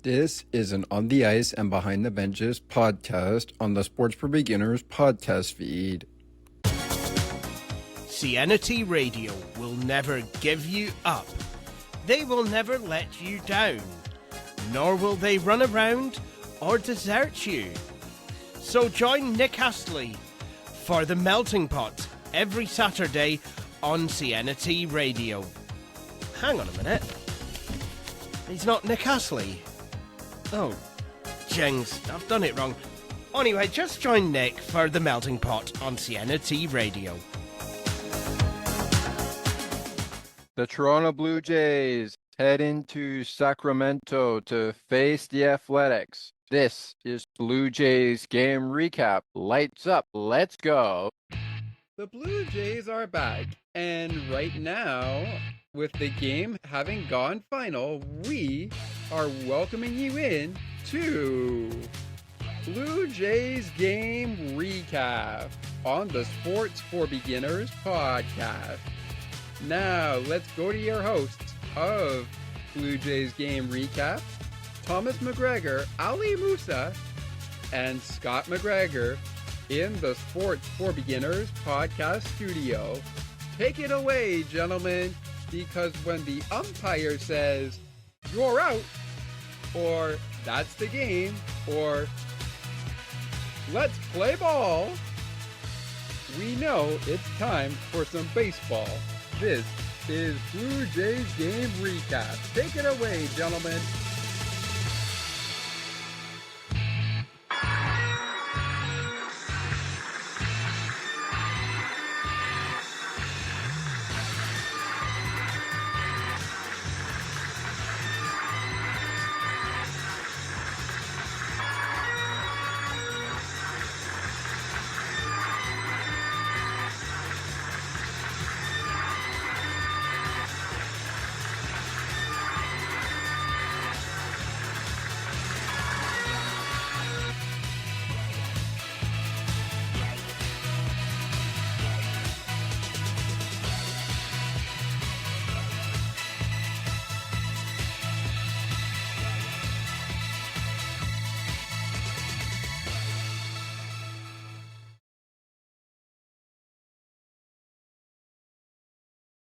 This is an On the Ice and Behind the Benches podcast on the Sports for Beginners podcast feed. CNT Radio will never give you up. They will never let you down. Nor will they run around or desert you. So join Nick Astley for The Melting Pot every Saturday on CNT Radio. Hang on a minute. He's not Nick Astley. Oh, jings, I've done it wrong. Anyway, just join Nick for The Melting Pot on CNT Radio. The Toronto Blue Jays head into Sacramento to face the Athletics. This is Blue Jays game recap. Lights up, let's go. The Blue Jays are back, and right now, with the game having gone final, we are welcoming you in to Blue Jays game recap on the Sports for Beginners podcast. Now, let's go to your hosts of Blue Jays game recap, Thomas McGregor, Ali Musa, and Scott McGregor in the Sports for Beginners podcast studio. Take it away, gentlemen, because when the umpire says, "You're out," or "That's the game," or "Let's play ball," we know it's time for some baseball. This is Blue Jays game recap. Take it away, gentlemen.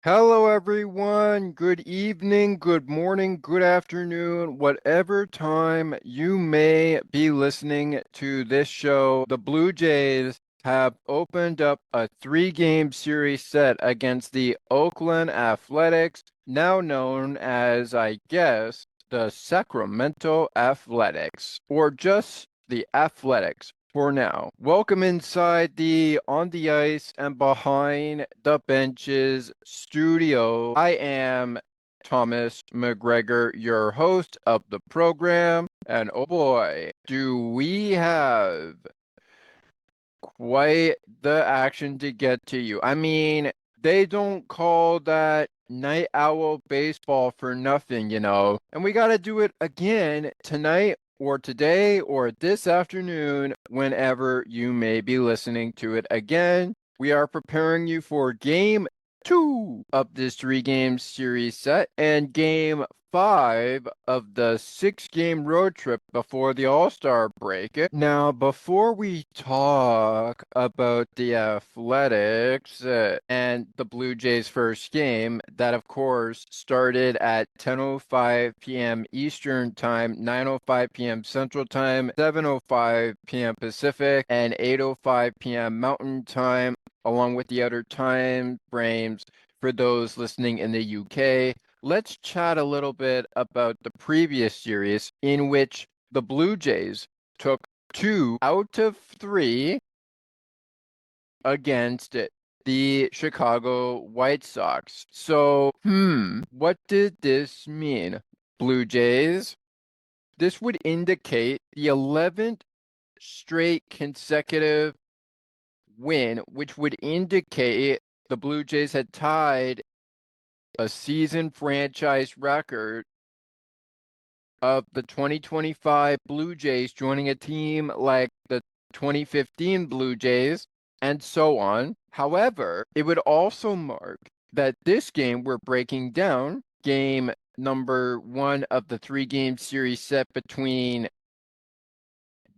Hello, everyone. Good evening, good morning, good afternoon, whatever time you may be listening to this show. The Blue Jays have opened up a 3-game series set against the Oakland Athletics, now known as, I guess, the Sacramento Athletics, or just the Athletics for now. Welcome inside the On the Ice and Behind the Benches studio. I am Thomas McGregor, your host of the program, and oh boy, do we have quite the action to get to you. I mean, they don't call that night owl baseball for nothing, you know, and we got to do it again tonight or today or this afternoon, whenever you may be listening to it again. We are preparing you for game 2 of this 3-game series set and game 5 of the 6-game road trip before the All-Star break. Now, before we talk about the Athletics and the Blue Jays' first game, that of course started at 10:05 p.m. Eastern Time, 9:05 p.m. Central Time, 7:05 p.m. Pacific, and 8:05 p.m. Mountain Time, along with the other time frames for those listening in the UK. Let's chat a little bit about the previous series in which the Blue Jays took 2 out of 3 against the Chicago White Sox. So, what did this mean, Blue Jays? This would indicate the 11th straight consecutive win, which would indicate the Blue Jays had tied a season franchise record of the 2025 Blue Jays joining a team like the 2015 Blue Jays, and so on. However, it would also mark that this game we're breaking down, game number one of the 3-game series set between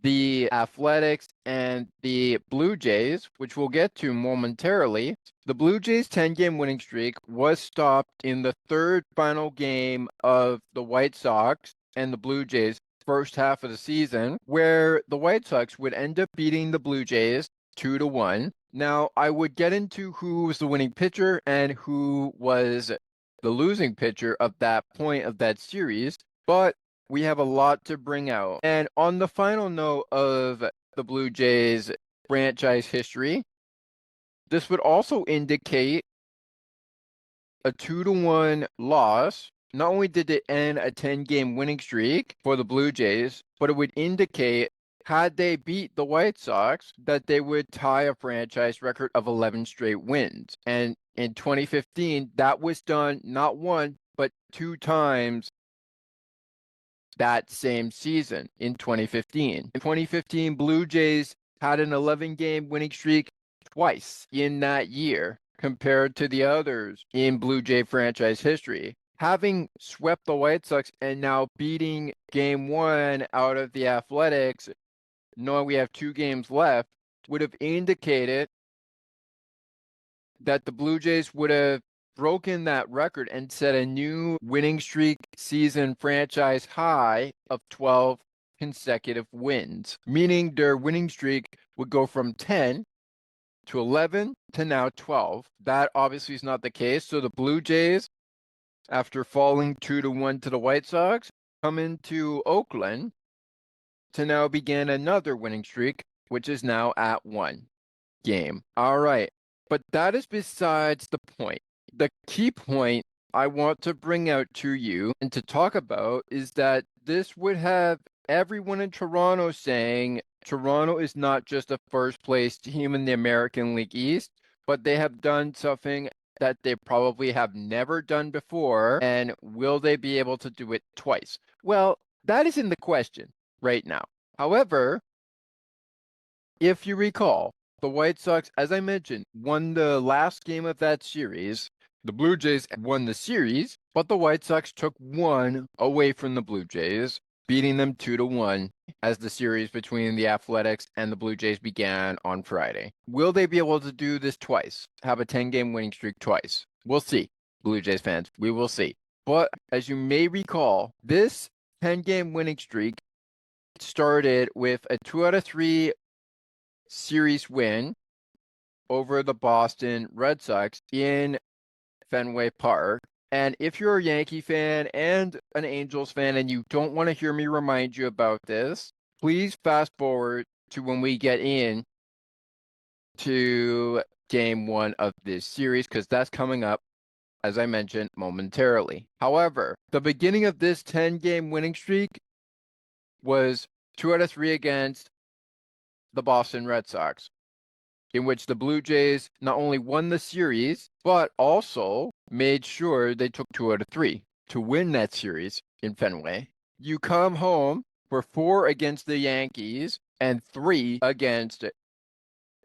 the Athletics and the Blue Jays, which we'll get to momentarily. The Blue Jays' 10-game winning streak was stopped in the third final game of the White Sox and the Blue Jays' first half of the season, where the White Sox would end up beating the Blue Jays 2-1. Now, I would get into who was the winning pitcher and who was the losing pitcher of that point of that series, but we have a lot to bring out. And on the final note of the Blue Jays franchise history, this would also indicate a 2-1 loss. Not only did it end a 10-game winning streak for the Blue Jays, but it would indicate, had they beat the White Sox, that they would tie a franchise record of 11 straight wins. And in 2015, that was done not one, but 2 times that same season in 2015. In 2015, Blue Jays had an 11-game winning streak twice in that year compared to the others in Blue Jay franchise history. Having swept the White Sox and now beating game 1 out of the Athletics, knowing we have 2 games left, would have indicated that the Blue Jays would have broken that record and set a new winning streak season franchise high of 12 consecutive wins, meaning their winning streak would go from 10 to 11 to now 12. That obviously is not the case. So the Blue Jays, after falling 2-1 to the White Sox, come into Oakland to now begin another winning streak, which is now at 1 game. All right. But that is besides the point. The key point I want to bring out to you and to talk about is that this would have everyone in Toronto saying Toronto is not just a first place team in the American League East, but they have done something that they probably have never done before. And will they be able to do it twice? Well, that is in the question right now. However, if you recall, the White Sox, as I mentioned, won the last game of that series. The Blue Jays won the series, but the White Sox took 1 away from the Blue Jays, beating them 2-1 as the series between the Athletics and the Blue Jays began on Friday. Will they be able to do this twice? Have a 10-game winning streak twice? We'll see, Blue Jays fans. We will see. But as you may recall, this 10-game winning streak started with a 2 out of 3 series win over the Boston Red Sox in Fenway Park. And if you're a Yankee fan and an Angels fan and you don't want to hear me remind you about this, please fast forward to when we get in to game 1 of this series, because that's coming up, as I mentioned, momentarily. However, the beginning of this 10-game winning streak was 2 out of 3 against the Boston Red Sox, in which the Blue Jays not only won the series, but also made sure they took 2 out of 3 to win that series in Fenway. You come home for 4 against the Yankees and 3 against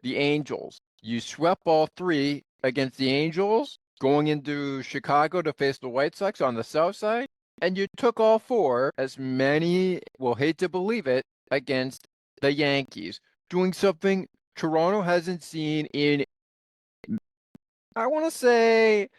the Angels. You swept all 3 against the Angels, going into Chicago to face the White Sox on the south side, and you took all 4, as many will hate to believe it, against the Yankees, doing something Toronto hasn't seen in, I want to say,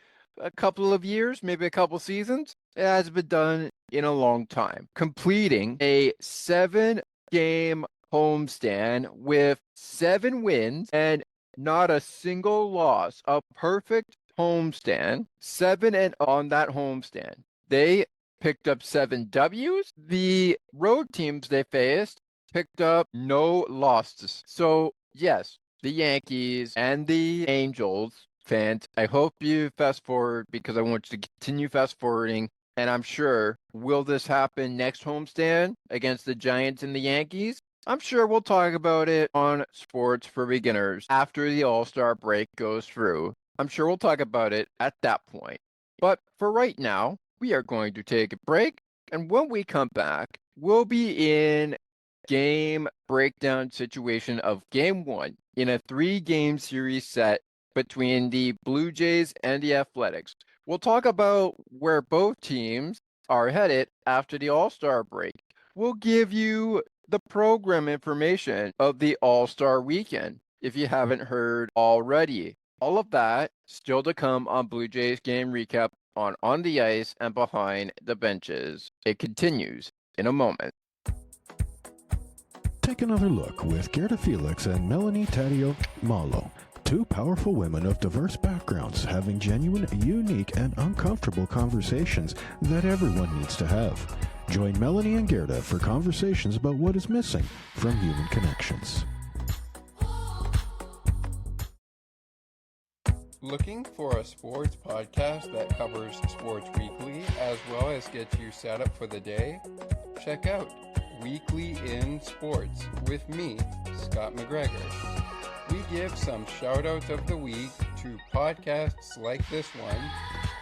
a couple of years, maybe a couple seasons. It hasn't been done in a long time. Completing a 7-game homestand with 7 wins and not a single loss. A perfect homestand. 7 and on that homestand. They picked up 7 W's. The road teams they faced picked up no losses. So yes, the Yankees and the Angels fans, I hope you fast forward, because I want you to continue fast forwarding. And I'm sure, will this happen next homestand against the Giants and the Yankees? I'm sure we'll talk about it on Sports for Beginners after the All-Star break goes through. I'm sure we'll talk about it at that point. But for right now, we are going to take a break. And when we come back, we'll be in game breakdown situation of game 1 in a 3-game series set between the Blue Jays and the Athletics. We'll talk about where both teams are headed after the All-Star break. We'll give you the program information of the All-Star weekend if you haven't heard already. All of that still to come on Blue Jays game recap on the ice and behind the benches. It continues in a moment. Take another look with Gerda Felix and Melanie Taddeo Malo, two powerful women of diverse backgrounds having genuine, unique, and uncomfortable conversations that everyone needs to have. Join Melanie and Gerda for conversations about what is missing from human connections. Looking for a sports podcast that covers sports weekly as well as gets you set up for the day? Check out Weekly in Sports with me, Scott McGregor. We give some shout-outs of the week to podcasts like this one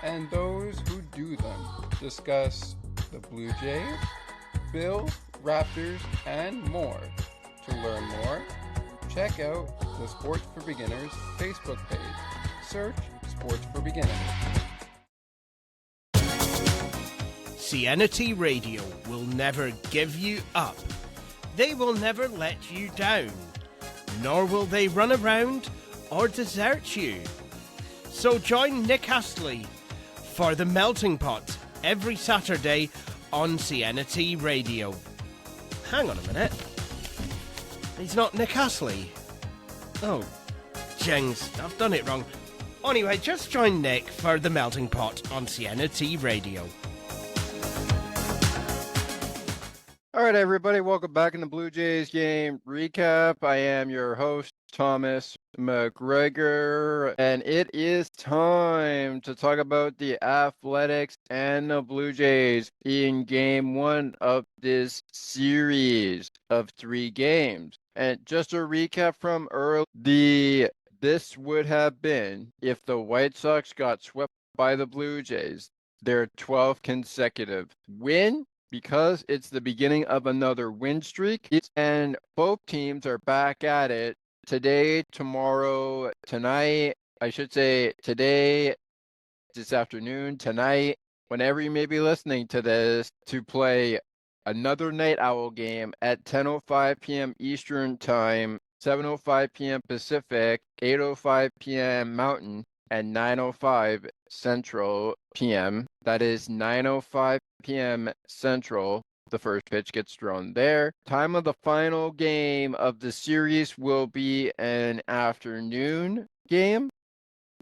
and those who do them. Discuss the Blue Jays, Bills, Raptors, and more. To learn more, check out the Sports for Beginners Facebook page. Search Sports for Beginners. CNT Radio will never give you up. They will never let you down. Nor will they run around or desert you. So join Nick Astley for The Melting Pot every Saturday on CNT Radio. Hang on a minute. He's not Nick Astley. Oh, jings, I've done it wrong. Anyway, just join Nick for The Melting Pot on CNT Radio. All right, everybody, welcome back in the Blue Jays game recap. I am your host, Thomas McGregor, and it is time to talk about the Athletics and the Blue Jays in game one of this series of 3 games. And just a recap from early, this would have been if the White Sox got swept by the Blue Jays, their 12th consecutive win, because it's the beginning of another win streak, and both teams are back at it today, tomorrow, tonight. I should say today, this afternoon, tonight, whenever you may be listening to this, to play another Night Owl game at 10:05 p.m. Eastern Time, 7:05 p.m. Pacific, 8:05 p.m. Mountain, and 9:05 Central p.m. That is 9:05 p.m. Central. The first pitch gets thrown there. Time of the final game of the series will be an afternoon game,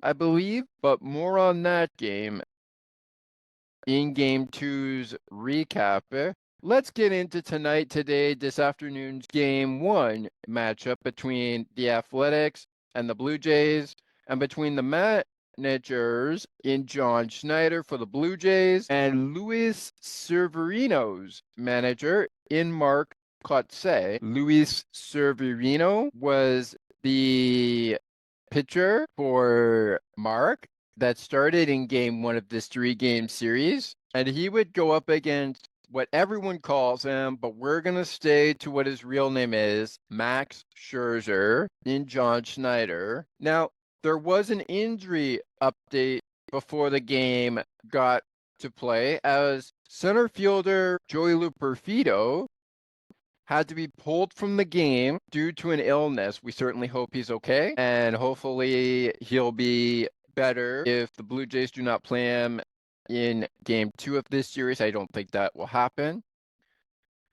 I believe, but more on that game in Game 2's recap. Let's get into this afternoon's Game 1 matchup between the Athletics and the Blue Jays, and between the managers in John Schneider for the Blue Jays and Luis Severino's manager in Mark Kotze. Luis Severino was the pitcher for Mark that started in game 1 of this 3-game series, and he would go up against what everyone calls him, but we're going to stay to what his real name is, Max Scherzer in John Schneider. Now, there was an injury update before the game got to play, as center fielder Joey Luperfido had to be pulled from the game due to an illness. We certainly hope he's okay, and hopefully he'll be better if the Blue Jays do not play him in game 2 of this series. I don't think that will happen.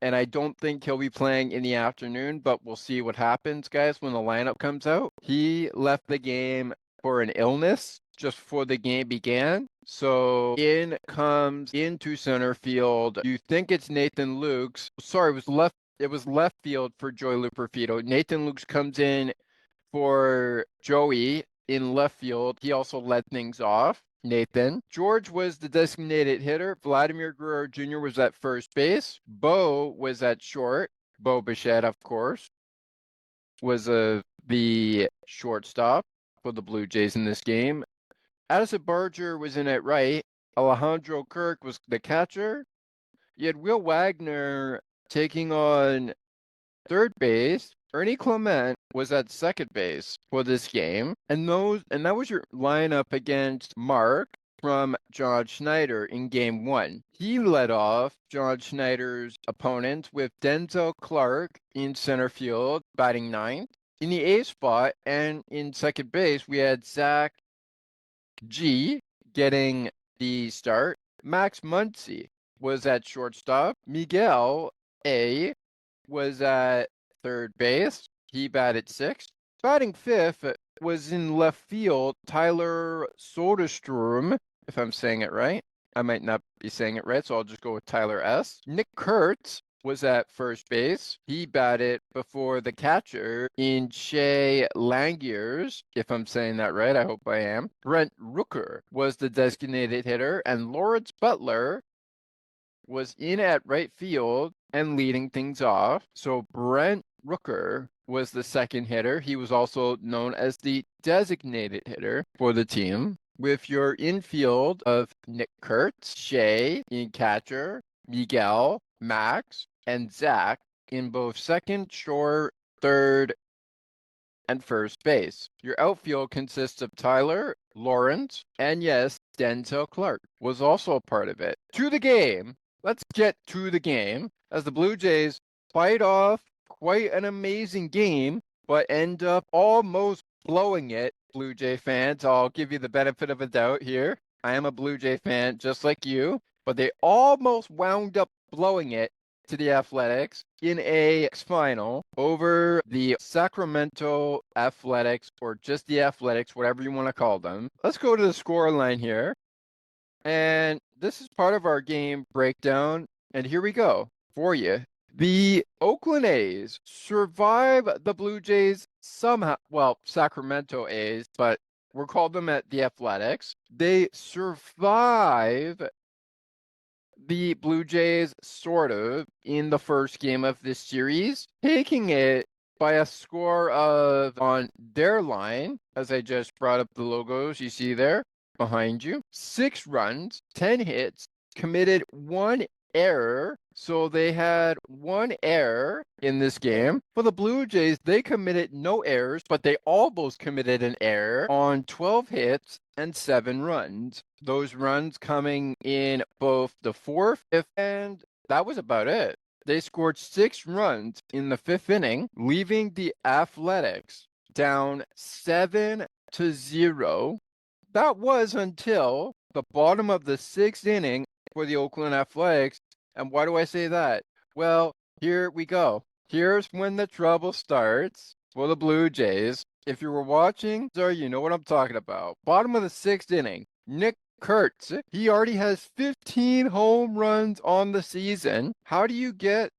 And I don't think he'll be playing in the afternoon, but we'll see what happens, guys, when the lineup comes out. He left the game for an illness just before the game began. So in comes into center field. You think it's Nathan Lukes. Sorry, it was left field for Joey Luperfido. Nathan Lukes comes in for Joey in left field. He also led things off. Nathan. George was the designated hitter. Vladimir Guerrero Jr. was at first base. Bo was at short. Bo Bichette, of course, was the shortstop for the Blue Jays in this game. Addison Barger was in at right. Alejandro Kirk was the catcher. You had Will Wagner taking on third base. Ernie Clement was at second base for this game. And that was your lineup against Mark. from John Schneider in game 1. He led off John Schneider's opponent with Denzel Clark in center field, batting 9th. In the A spot and in second base, we had Zach G getting the start. Max Muncy was at shortstop. Miguel A was at third base. He batted 6th. Batting 5th was in left field, Tyler Soderstrom, if I'm saying it right. I might not be saying it right, so I'll just go with Tyler S. Nick Kurtz was at first base. He batted before the catcher in Shea Langiers, if I'm saying that right. I hope I am. Brent Rooker was the designated hitter, and Lawrence Butler was in at right field and leading things off. So Brent Rooker was the second hitter. He was also known as the designated hitter for the team. With your infield of Nick Kurtz, Shea in catcher, Miguel, Max, and Zach in both second, short, third, and first base. Your outfield consists of Tyler, Lawrence, and yes, Denzel Clark was also a part of it. To the game. Let's get to the game as the Blue Jays fight off quite an amazing game, but end up almost blowing it. Blue Jay fans, I'll give you the benefit of a doubt here. I am a Blue Jay fan just like you, but they almost wound up blowing it to the Athletics in a final over the Sacramento Athletics, or just the Athletics, whatever you want to call them. Let's go to the score line here. And this is part of our game breakdown. And here we go for you. The Oakland A's survive the Blue Jays somehow. Well, Sacramento A's, but we'll call them at the Athletics. They survive the Blue Jays sort of in the first game of this series, taking it by a score of, on their line, as I just brought up the logos you see there behind you, 6 runs, 10 hits, committed 1 error. So they had 1 error in this game. For the Blue Jays, they committed no errors, but they almost committed an error on 12 hits and 7 runs. Those runs coming in both the 4th, 5th, and that was about it. They scored 6 runs in the 5th inning, leaving the Athletics down 7-0. That was until the bottom of the 6th inning for the Oakland Athletics. And why do I say that? Well, here we go. Here's when the trouble starts for the Blue Jays. If you were watching, sir, you know what I'm talking about. Bottom of the 6th inning, Nick Kurtz, he already has 15 home runs on the season. How do you get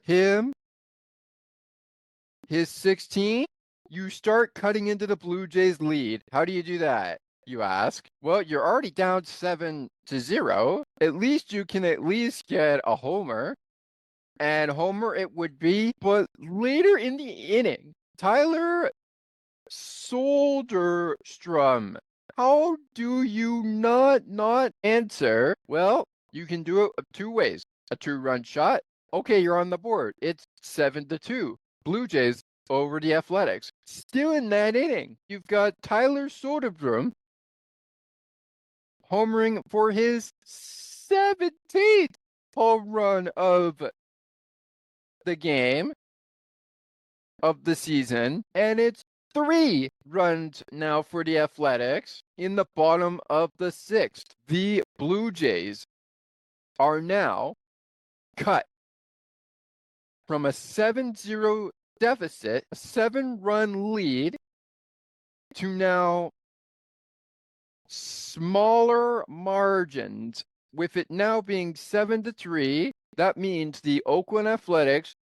him his 16? You start cutting into the Blue Jays lead. How do you do that, you ask? Well, you're already down 7-0. At least you can at least get a homer. And homer it would be. But later in the inning, Tyler Soderstrom, how do you not answer? Well, you can do it 2 ways. A 2-run shot. Okay, you're on the board. It's 7-2. Blue Jays over the Athletics. Still in that inning, you've got Tyler Soderstrom homering for his 17th home run of the game, of the season, and it's 3 runs now for the Athletics in the bottom of the 6th. The Blue Jays are now cut from a 7-0 deficit, a 7-run lead, to now smaller margins. With it now being 7-3, that means the Oakland Athletics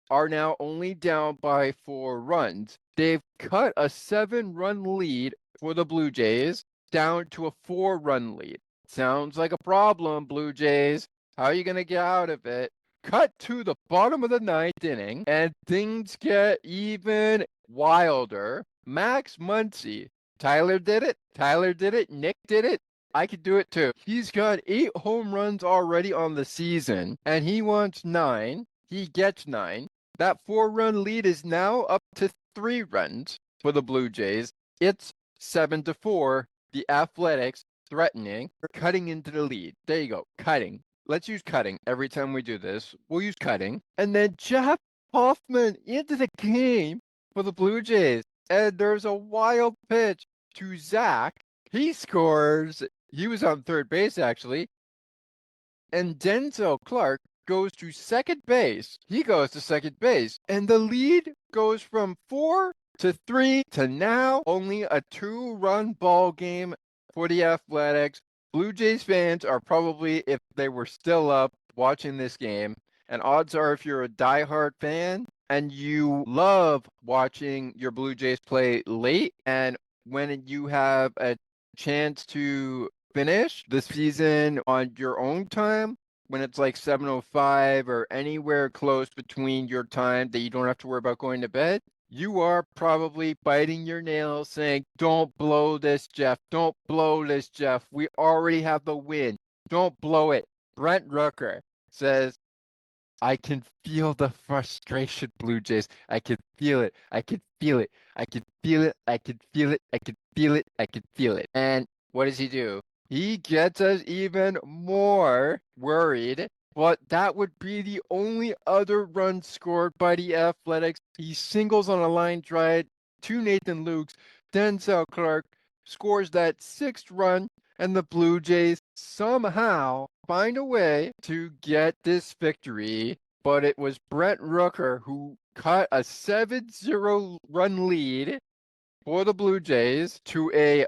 are now only down by 4 runs. They've cut a 7-run lead for the Blue Jays down to a 4-run lead. Sounds like a problem, Blue Jays. How are you going to get out of it? Cut to the bottom of the 9th inning, and things get even wilder. Max Muncy. Tyler did it. Nick did it. I could do it too. He's got 8 home runs already on the season, and he wants 9. He gets 9. That 4-run lead is now up to 3 runs for the Blue Jays. It's 7-4. the Athletics threatening or cutting into the lead. There you go, cutting. Let's use cutting every time we do this. We'll use cutting. And then Jeff Hoffman into the game for the Blue Jays. And there's a wild pitch to Zach. He scores. He was on third base, actually. And Denzel Clark goes to second base. He goes to second base. And the lead goes from 4-3 to now only a 2-run ball game for the Athletics. Blue Jays fans are probably, if they were still up watching this game, and odds are if you're a diehard fan and you love watching your Blue Jays play late, and when you have a chance to finish the season on your own time, when it's like 7:05 or anywhere close between your time that you don't have to worry about going to bed, you are probably biting your nails saying, don't blow this, Jeff. Don't blow this, Jeff. We already have the win. Don't blow it. Brent Rooker says, I can feel the frustration, Blue Jays. I can feel it. I can feel it. I can feel it. I can feel it. I can feel it. I can feel it. And what does he do? He gets us even more worried. But that would be the only other run scored by the Athletics. He singles on a line drive to Nathan Lukes. Denzel Clark scores that 6th run, and the Blue Jays somehow find a way to get this victory. But it was Brent Rooker who cut a 7-0 run lead for the Blue Jays to a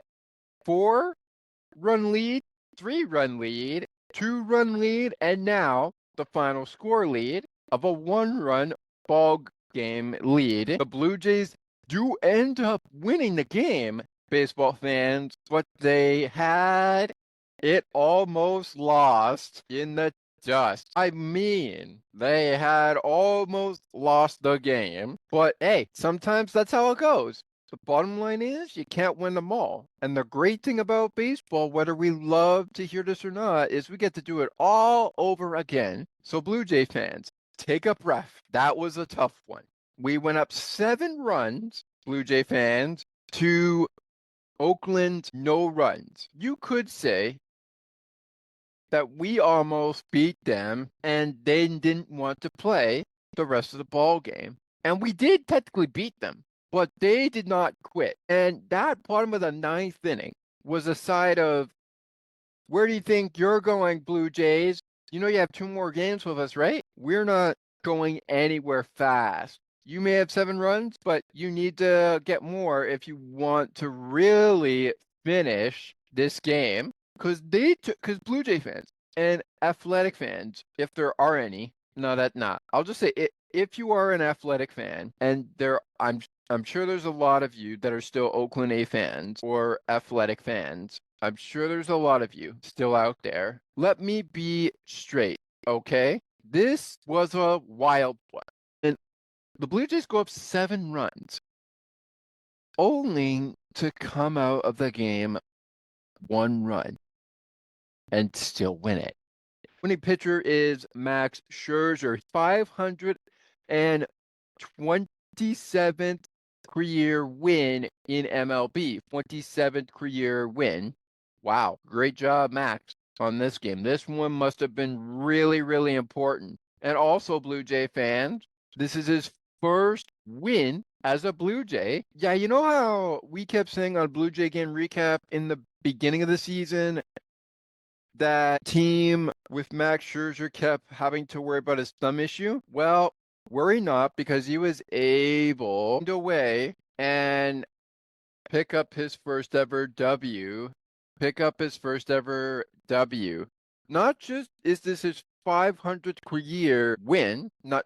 4-run lead, 3-run lead, 2-run lead, and now the final score lead of a 1-run ball game lead. The Blue Jays do end up winning the game, baseball fans, but they had it almost lost in the dust. I mean, they had almost lost the game, but hey, sometimes that's how it goes. The bottom line is you can't win them all. And the great thing about baseball, whether we love to hear this or not, is we get to do it all over again. So Blue Jay fans, take a breath. That was a tough one. We went up 7 runs, Blue Jay fans, to Oakland no runs. You could say that we almost beat them and they didn't want to play the rest of the ball game. And we did technically beat them, but they did not quit. And that bottom of the 9th inning was a side of, where do you think you're going, Blue Jays? You know you have 2 more games with us, right? We're not going anywhere fast. You may have 7 runs, but you need to get more if you want to really finish this game. Because Blue Jay fans and Athletic fans, if there are any, I'll just say if you are an Athletic fan, and I'm sure there's a lot of you that are still Oakland A fans or Athletic fans. I'm sure there's a lot of you still out there. Let me be straight, okay? This was a wild one. And the Blue Jays go up 7 runs, only to come out of the game 1 run and still win it. Winning pitcher is Max Scherzer, 527th career win in MLB. 27th career win. Wow, great job, Max, on this game. This one must have been really, really important. And also, Blue Jay fans, this is his first win as a Blue Jay. Yeah, you know how we kept saying on Blue Jay Game Recap in the beginning of the season that team with Max Scherzer kept having to worry about his thumb issue? Well, worry not, because he was able to away and pick up his first ever W. Not just is this his 500th career win, not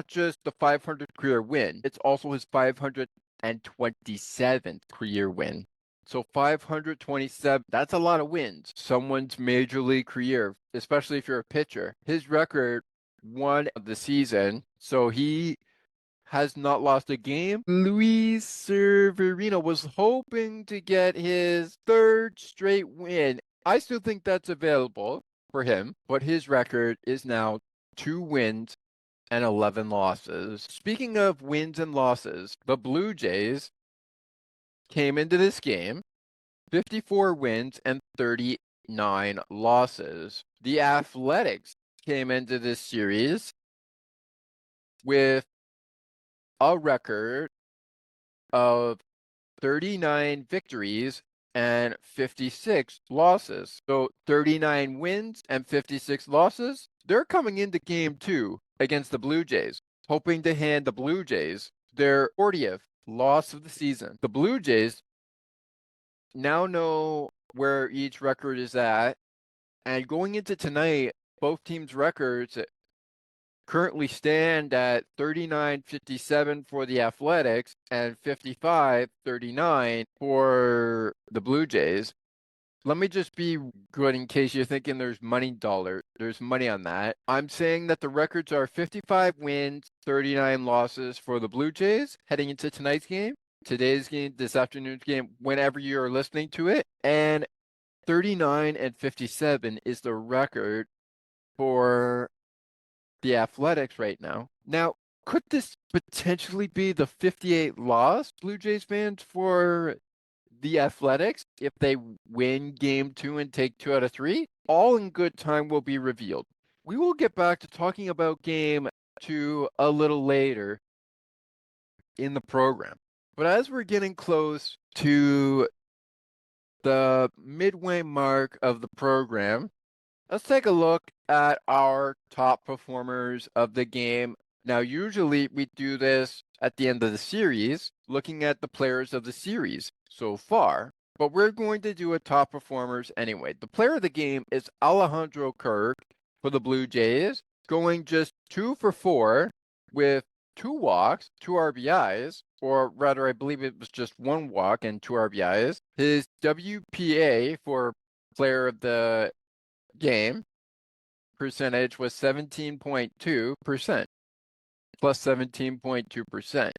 just the 500th career win, it's also his 527th career win. So 527, that's a lot of wins. Someone's major league career, especially if you're a pitcher. His record, 1 of the season, so he has not lost a game. Luis Severino was hoping to get his 3rd straight win. I still think that's available for him, but his record is now 2 wins and 11 losses. Speaking of wins and losses, the Blue Jays came into this game 54 wins and 39 losses. The Athletics came into this series with a record of 39 victories and 56 losses. So 39 wins and 56 losses. They're coming into game 2 against the Blue Jays, hoping to hand the Blue Jays their 40th loss of the season. The Blue Jays now know where each record is at, and going into tonight, both teams' records currently stand at 39-57 for the Athletics and 55-39 for the Blue Jays. Let me just be good in case you're thinking there's money on that. I'm saying that the records are 55 wins, 39 losses for the Blue Jays heading into tonight's game, today's game, this afternoon's game, whenever you're listening to it. And 39-57 is the record for the Athletics right now. Now, could this potentially be the 58th loss, Blue Jays fans, for the Athletics if they win game 2 and take 2 out of 3? All in good time will be revealed. We will get back to talking about game 2 a little later in the program. But as we're getting close to the midway mark of the program, let's take a look at our top performers of the game. Now, usually we do this at the end of the series, looking at the players of the series so far, but we're going to do a top performers anyway. The player of the game is Alejandro Kirk for the Blue Jays, going just 2 for 4 with 2 walks, 2 RBIs, or rather, I believe it was just 1 walk and 2 RBIs. His WPA for player of the game percentage was 17.2%, plus 17.2%.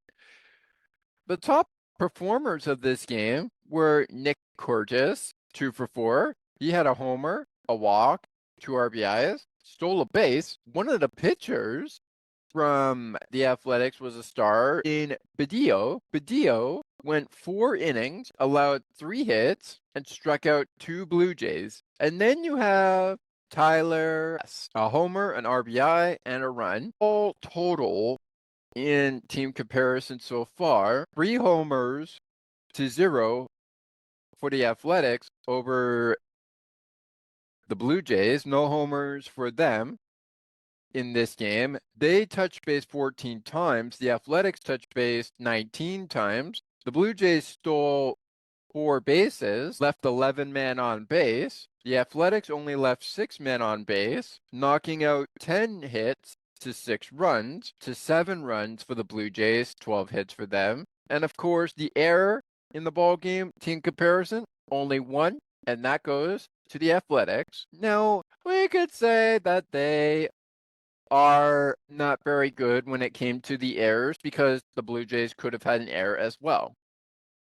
The top performers of this game were Nick Cortes, 2 for 4. He had a homer, a walk, 2 RBIs, stole a base. One of the pitchers from the Athletics was a star in Badillo. Badillo went 4 innings, allowed 3 hits, and struck out 2 Blue Jays. And then you have Tyler, a homer, an RBI, and a run. All total in team comparison so far, 3 homers to 0 for the Athletics over the Blue Jays. No homers for them in this game. They touched base 14 times. The Athletics touched base 19 times. The Blue Jays stole 4 bases, left 11 men on base. The Athletics only left 6 men on base, knocking out 10 hits to 6 runs, to 7 runs for the Blue Jays, 12 hits for them. And of course, the error in the ball game, team comparison, only 1, and that goes to the Athletics. Now, we could say that they are not very good when it came to the errors because the Blue Jays could have had an error as well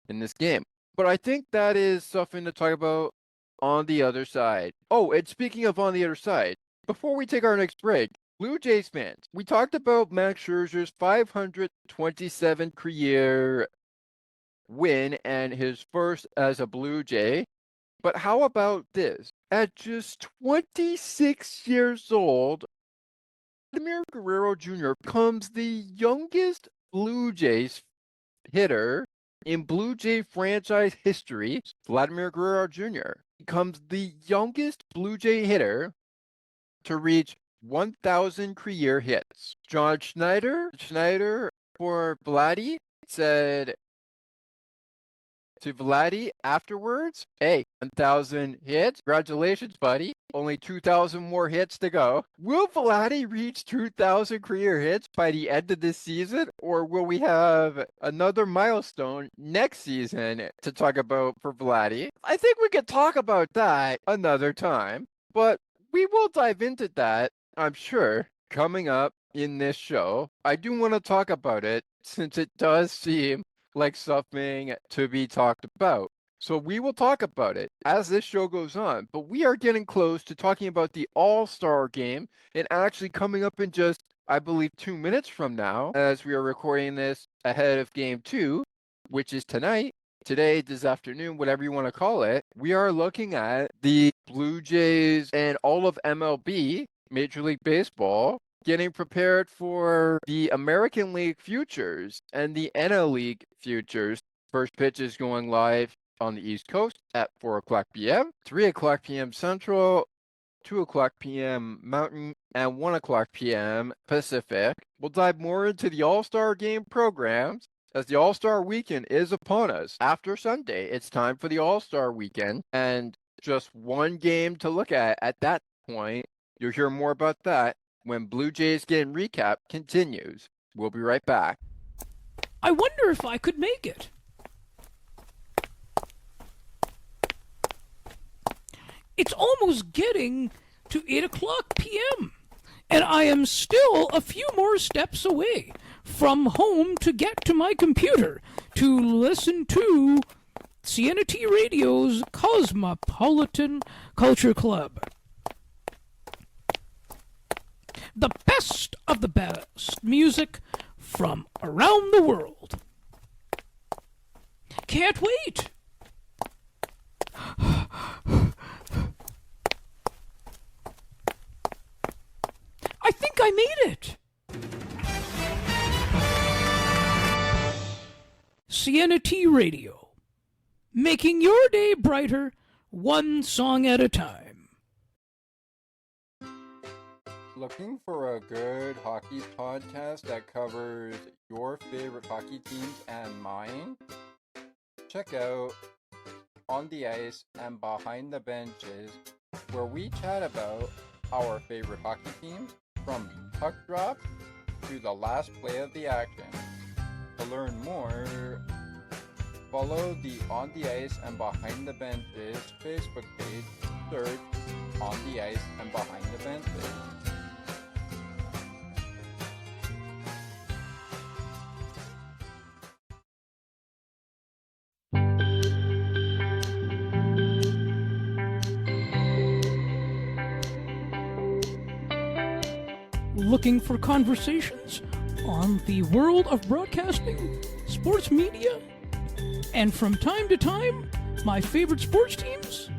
in this game. But I think that is something to talk about on the other side. Oh, and speaking of on the other side, before we take our next break, Blue Jays fans, we talked about Max Scherzer's 527 career win and his first as a Blue Jay. But how about this? At just 26 years old, Vladimir Guerrero Jr. becomes the youngest Blue Jays hitter in Blue Jay franchise history. Vladimir Guerrero Jr. becomes the youngest Blue Jay hitter to reach 1,000 career hits. John Schneider for Vladdy said to Vladdy afterwards, hey, 1,000 hits. Congratulations, buddy. Only 2,000 more hits to go. Will Vladdy reach 2,000 career hits by the end of this season? Or will we have another milestone next season to talk about for Vladdy? I think we could talk about that another time. But we will dive into that, I'm sure, coming up in this show. I do want to talk about it since it does seem like something to be talked about. So we will talk about it as this show goes on, but we are getting close to talking about the All-Star game and actually coming up in just, I believe, 2 minutes from now, as we are recording this ahead of game 2, which is tonight. Today, this afternoon, whatever you want to call it, we are looking at the Blue Jays and all of MLB, Major League Baseball, getting prepared for the American League Futures and the NL League Futures. First pitch is going live on the East Coast at 4 o'clock p.m., 3 o'clock p.m. Central, 2 o'clock p.m. Mountain, and 1 o'clock p.m. Pacific. We'll dive more into the All-Star Game programs as the All-Star Weekend is upon us. After Sunday, it's time for the All-Star Weekend, and just one game to look at that point. You'll hear more about that when Blue Jays Game Recap continues. We'll be right back. I wonder if I could make it. It's almost getting to 8 o'clock p.m., and I am still a few more steps away from home to get to my computer to listen to CNT Radio's Cosmopolitan Culture Club. The best of the best music from around the world. Can't wait! I think I made it! CNT Radio, making your day brighter, one song at a time. Looking for a good hockey podcast that covers your favorite hockey teams and mine? Check out On the Ice and Behind the Benches, where we chat about our favorite hockey teams from puck drop to the last play of the action. To learn more, follow the On the Ice and Behind the Benches Facebook page. Search On the Ice and Behind the Benches. Looking for conversations on the world of broadcasting, sports media, and from time to time, my favorite sports teams?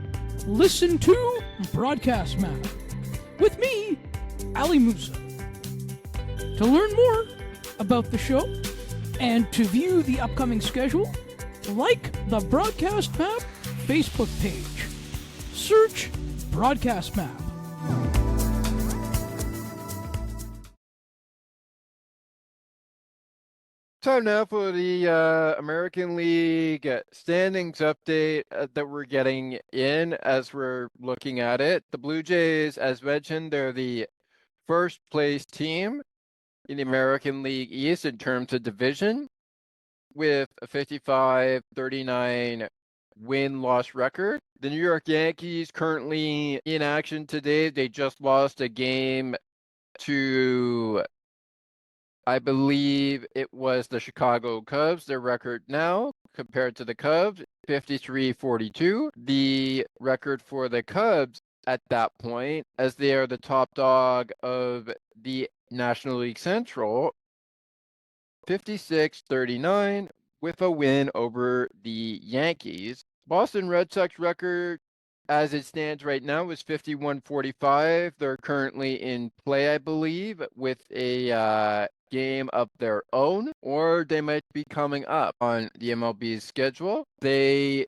Listen to Broadcast Map with me, Ali Musa. To learn more about the show and to view the upcoming schedule, like the Broadcast Map Facebook page. Search Broadcast Map. Time now for the American League standings update that we're getting in as we're looking at it. The Blue Jays, as mentioned, they're the first place team in the American League East in terms of division with a 55-39 win-loss record. The New York Yankees currently in action today. They just lost a game to, I believe it was the Chicago Cubs. Their record now, compared to the Cubs, 53-42. The record for the Cubs at that point, as they are the top dog of the National League Central, 56-39 with a win over the Yankees. Boston Red Sox record as it stands right now is 51-45. They're currently in play, I believe, with a game of their own, or they might be coming up on the MLB's schedule. They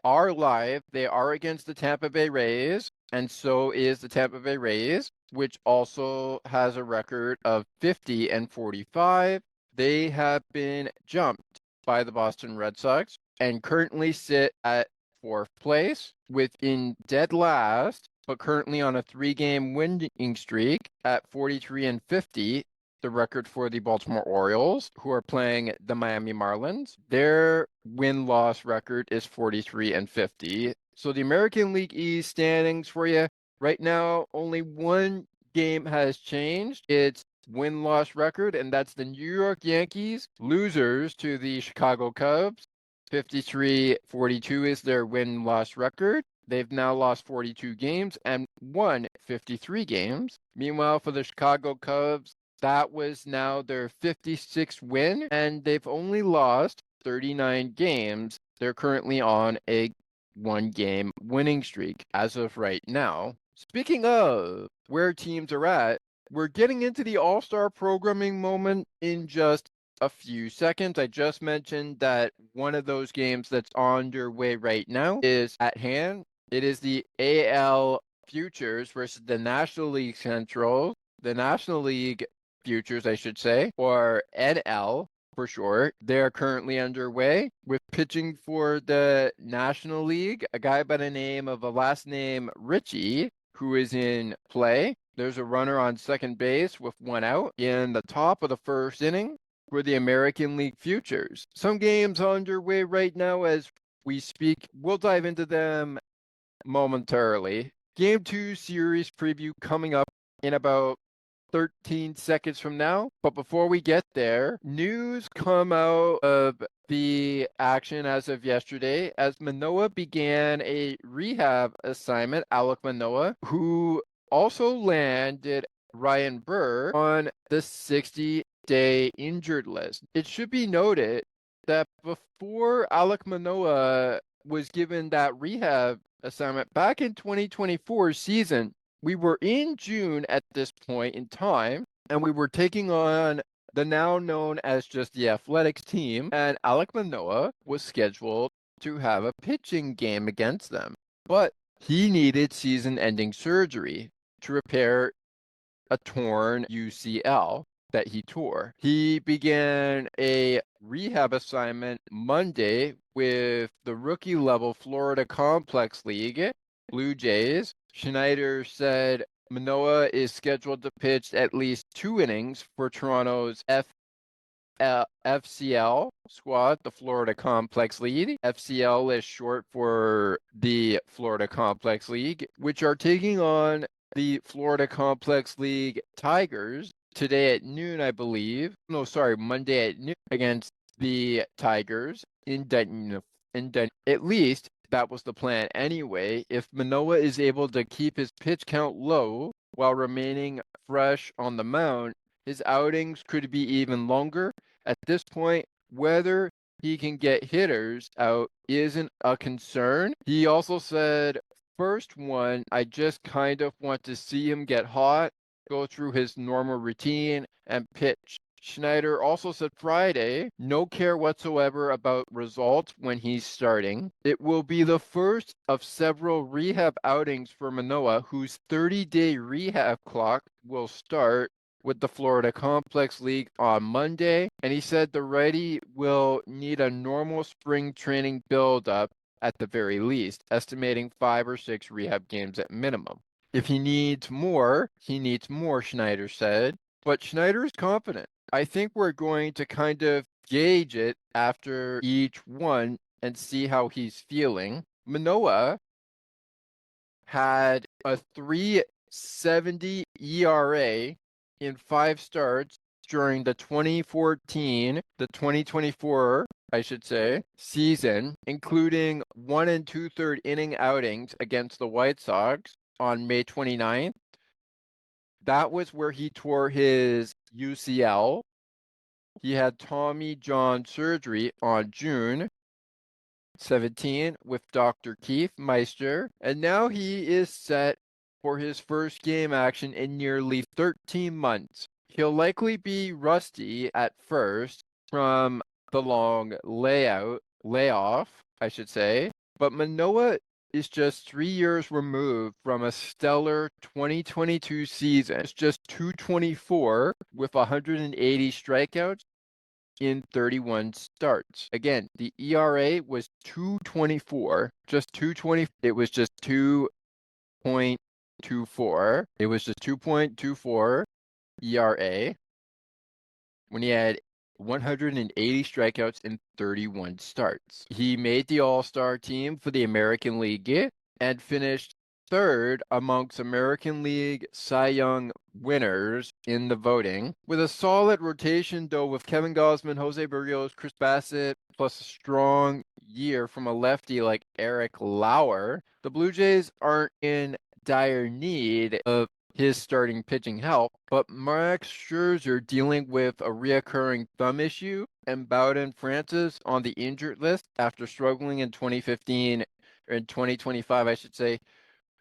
are live. They are against the Tampa Bay Rays, and so is the Tampa Bay Rays, which also has a record of 50-45. They have been jumped by the Boston Red Sox and currently sit at fourth place within dead last, but currently on a 3-game winning streak at 43-50. The record for the Baltimore Orioles, who are playing the Miami Marlins. Their win-loss record is 43-50. So the American League East standings for you right now, only one game has changed. It's win-loss record, and that's the New York Yankees, losers to the Chicago Cubs. 53-42 is their win-loss record. They've now lost 42 games and won 53 games. Meanwhile, for the Chicago Cubs, that was now their 56th win, and they've only lost 39 games, they're currently on a 1-game winning streak as of right now. Speaking of where teams are at, we're getting into the All-Star programming moment in just a few seconds. I just mentioned that one of those games that's underway right now is at hand. It is the AL Futures versus the National League Central, the National League Futures, I should say, or NL for short. They're currently underway with pitching for the National League, a guy by the name of a last name Richie, who is in play. There's a runner on second base with 1 out in the top of the first inning for the American League Futures. Some games underway right now as we speak. We'll dive into them momentarily. Game 2 series preview coming up in about 13 seconds from now. But before we get there, news come out of the action as of yesterday as Manoah began a rehab assignment. Alek Manoah, who also landed Ryan Burr on the 60-day injured list. It should be noted that before Alek Manoah was given that rehab assignment back in 2024 season, we were in June at this point in time, and we were taking on the now known as just the Athletics team, and Alek Manoah was scheduled to have a pitching game against them. But he needed season-ending surgery to repair a torn UCL that he tore. He began a rehab assignment Monday with the rookie-level Florida Complex League, Blue Jays. Schneider said Manoah is scheduled to pitch at least 2 innings for Toronto's FCL squad, the Florida Complex League. FCL is short for the Florida Complex League, which are taking on the Florida Complex League Tigers today at noon, I believe. No, sorry, Monday at noon against the Tigers in Denton. At least that was the plan anyway. If Manoah is able to keep his pitch count low while remaining fresh on the mound, his outings could be even longer. At this point, whether he can get hitters out isn't a concern. He also said, first one, I just kind of want to see him get hot, go through his normal routine, and pitch. Schneider also said Friday, no care whatsoever about results when he's starting. It will be the first of several rehab outings for Manoah, whose 30-day rehab clock will start with the Florida Complex League on Monday. And he said the righty will need a normal spring training build-up at the very least, estimating 5 or 6 rehab games at minimum. If he needs more, Schneider said. But Schneider is confident. I think we're going to kind of gauge it after each one and see how he's feeling. Manoah had a 3.70 ERA in 5 starts during the 2024, I should say, season, including 1 2/3 inning outings against the White Sox on May 29th. That was where he tore his UCL. He had Tommy John surgery on June 17 with Dr. Keith Meister, and now he is set for his first game action in nearly 13 months. He'll likely be rusty at first from the long layoff, I should say, but Manoah is just 3 years removed from a stellar 2022 season. It's just 224 with 180 strikeouts in 31 starts. Again, the ERA was 2.24, just 2.20. It was just 2.24. It was just 2.24 ERA when he had 180 strikeouts in 31 starts. He made the All-Star team for the American League and finished 3rd amongst American League Cy Young winners in the voting. With a solid rotation, though, with Kevin Gausman, Jose Berrios, Chris Bassett, plus a strong year from a lefty like Eric Lauer, the Blue Jays aren't in dire need of his starting pitching health, but Max Scherzer dealing with a reoccurring thumb issue and Bowden Francis on the injured list after struggling in 2015 or in 2025, I should say.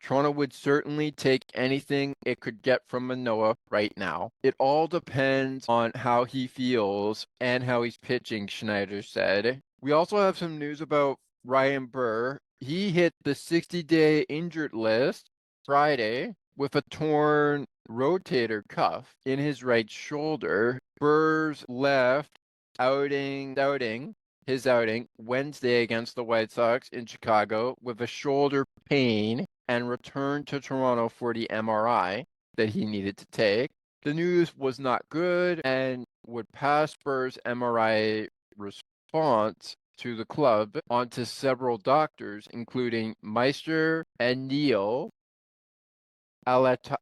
Toronto would certainly take anything it could get from Manoah right now. It all depends on how he feels and how he's pitching, Schneider said. We also have some news about Ryan Burr. He hit the 60-day injured list Friday with a torn rotator cuff in his right shoulder. Burr's left his outing Wednesday against the White Sox in Chicago with a shoulder pain and returned to Toronto for the MRI that he needed to take. The news was not good and would pass Burr's MRI response to the club onto several doctors, including Meister and Neil Alatrache,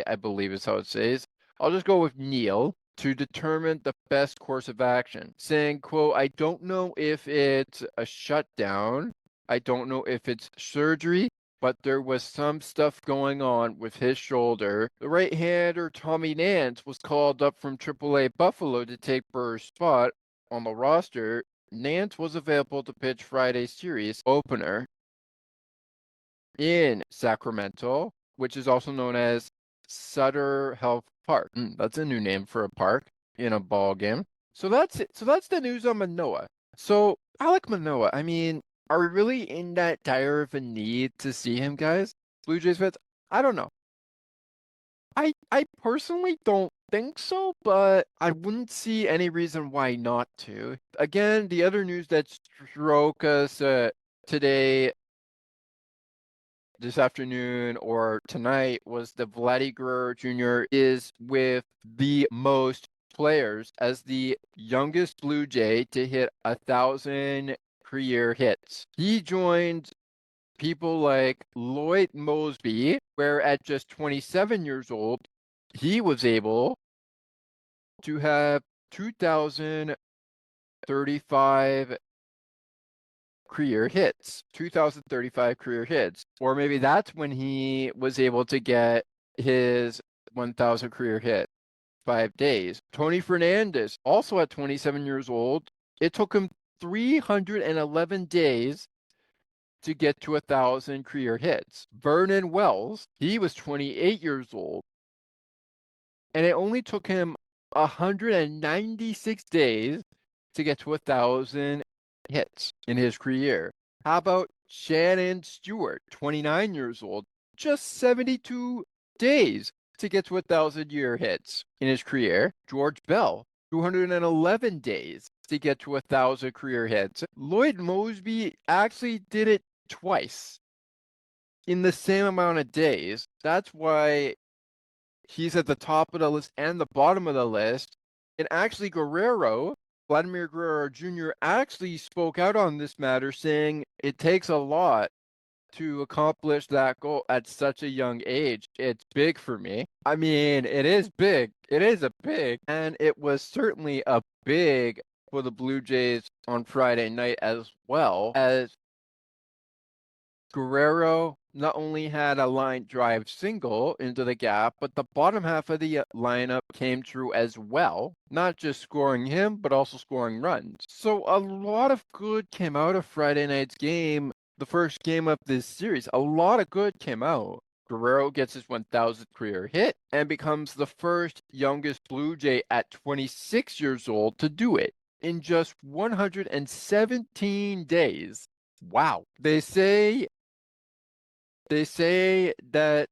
I believe is how it says. I'll just go with Neil to determine the best course of action, saying, quote, I don't know if it's a shutdown. I don't know if it's surgery, but there was some stuff going on with his shoulder. The right-hander Tommy Nance was called up from AAA Buffalo to take Burr's spot on the roster. Nance was available to pitch Friday's series opener in Sacramento, which is also known as Sutter Health Park. That's a new name for a park in a ball game. So that's it. So that's the news on Manoah. So Alek Manoah, I mean, are we really in that dire of a need to see him, guys? Blue Jays fans? I don't know. I personally don't think so, but I wouldn't see any reason why not to. Again, the other news that struck us today, this afternoon or tonight, was the Vladimir Guerrero Jr. is with the most players as the youngest Blue Jay to hit 1,000 career hits. He joined people like Lloyd Moseby, where at just 27 years old, he was able to have 2,035 career hits, 2,035 career hits. Or maybe that's when he was able to get his 1,000 career hit, 5 days. Tony Fernandez, also at 27 years old, it took him 311 days to get to 1,000 career hits. Vernon Wells, he was 28 years old, and it only took him 196 days to get to 1,000 hits in his career. How about Shannon Stewart, 29 years old, just 72 days to get to 1,000-year hits in his career. George Bell, 211 days to get to 1,000 career hits. Lloyd Moseby actually did it twice in the same amount of days. That's why he's at the top of the list and the bottom of the list. And actually, Vladimir Guerrero Jr. actually spoke out on this matter, saying it takes a lot to accomplish that goal at such a young age. It's big for me. I mean, it is big. It is a big, and it was certainly a big for the Blue Jays on Friday night, as well as Guerrero not only had a line drive single into the gap, but the bottom half of the lineup came through as well. Not just scoring him, but also scoring runs. So a lot of good came out of Friday night's game, the first game of this series. A lot of good came out. Guerrero gets his 1,000th career hit and becomes the first youngest Blue Jay at 26 years old to do it in just 117 days. Wow. They say that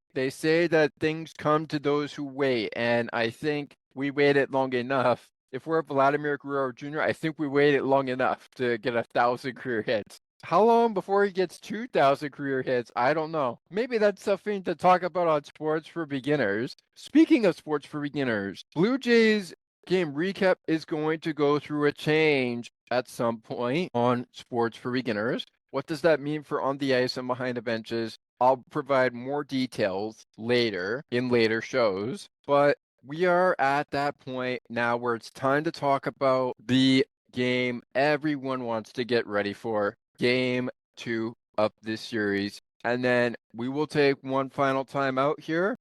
things come to those who wait, and I think we waited long enough. If we're Vladimir Guerrero Jr., I think we waited long enough to get 1,000 career hits. How long before he gets 2,000 career hits? I don't know. Maybe that's something to talk about on Sports for Beginners. Speaking of Sports for Beginners, Blue Jays game recap is going to go through a change at some point on Sports for Beginners. What does that mean for on the ice and behind the benches? I'll provide more details later in later shows, but we are at that point now where it's time to talk about the game everyone wants to get ready for, Game 2 of this series And then we will take one final time out here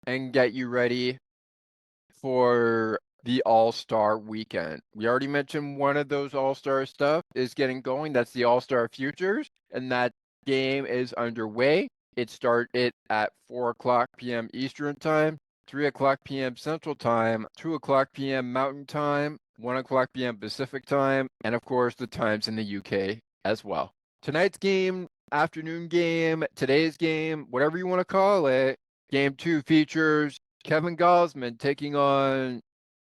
and get you ready for the All-Star weekend. We already mentioned one of those All-Star stuff is getting going. That's the All-Star Futures, and that game is underway. It started at 4 o'clock p.m. Eastern Time, 3 o'clock p.m. Central Time, 2 o'clock p.m. Mountain Time, 1 o'clock p.m. Pacific Time, and of course the times in the UK as well. Tonight's game, afternoon game, today's game, whatever you want to call it, Game 2 features Kevin Gosman taking on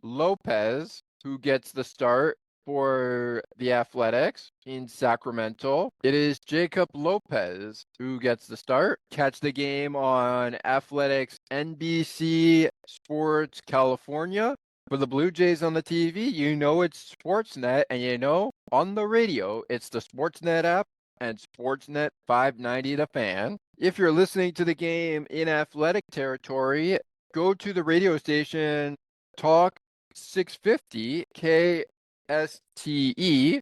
Lopez, who gets the start for the Athletics in Sacramento. It is Jacob Lopez who gets the start. Catch the game on Athletics NBC Sports California. For the Blue Jays on the TV, you know it's Sportsnet, and you know on the radio, it's the Sportsnet app and Sportsnet 590 The Fan. If you're listening to the game in athletic territory, go to the radio station Talk 650 KSTE,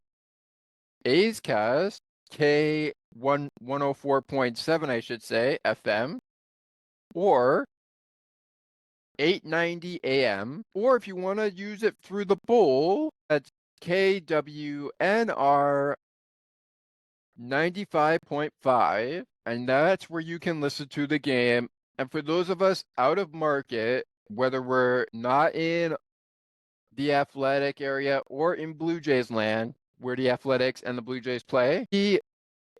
A's Cast K104.7, I should say, FM, or 890 AM, or if you want to use it through the bowl, that's KWNR 95.5, and that's where you can listen to the game. And for those of us out of market, whether we're not in the Athletic area or in Blue Jays land, where the Athletics and the Blue Jays play, the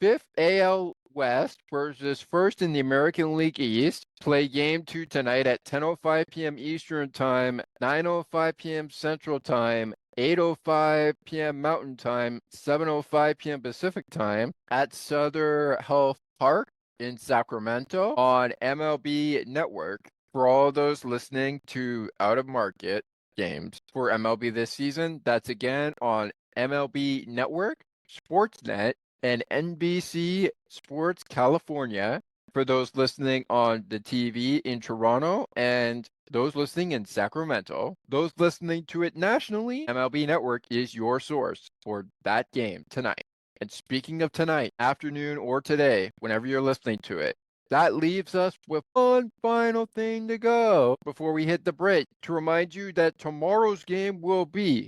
5th AL West versus 1st in the American League East play Game 2 tonight at 10:05 p.m. Eastern Time, 9:05 p.m. Central Time, 8:05 p.m. Mountain Time, 7:05 p.m. Pacific Time at Southern Health Park in Sacramento on MLB Network. For all those listening to out-of-market games for MLB this season, that's again on MLB Network, Sportsnet, and NBC Sports California. For those listening on the TV in Toronto and those listening in Sacramento, those listening to it nationally, MLB Network is your source for that game tonight. And speaking of tonight, afternoon, or today, whenever you're listening to it, that leaves us with one final thing to go before we hit the break, to remind you that tomorrow's game will be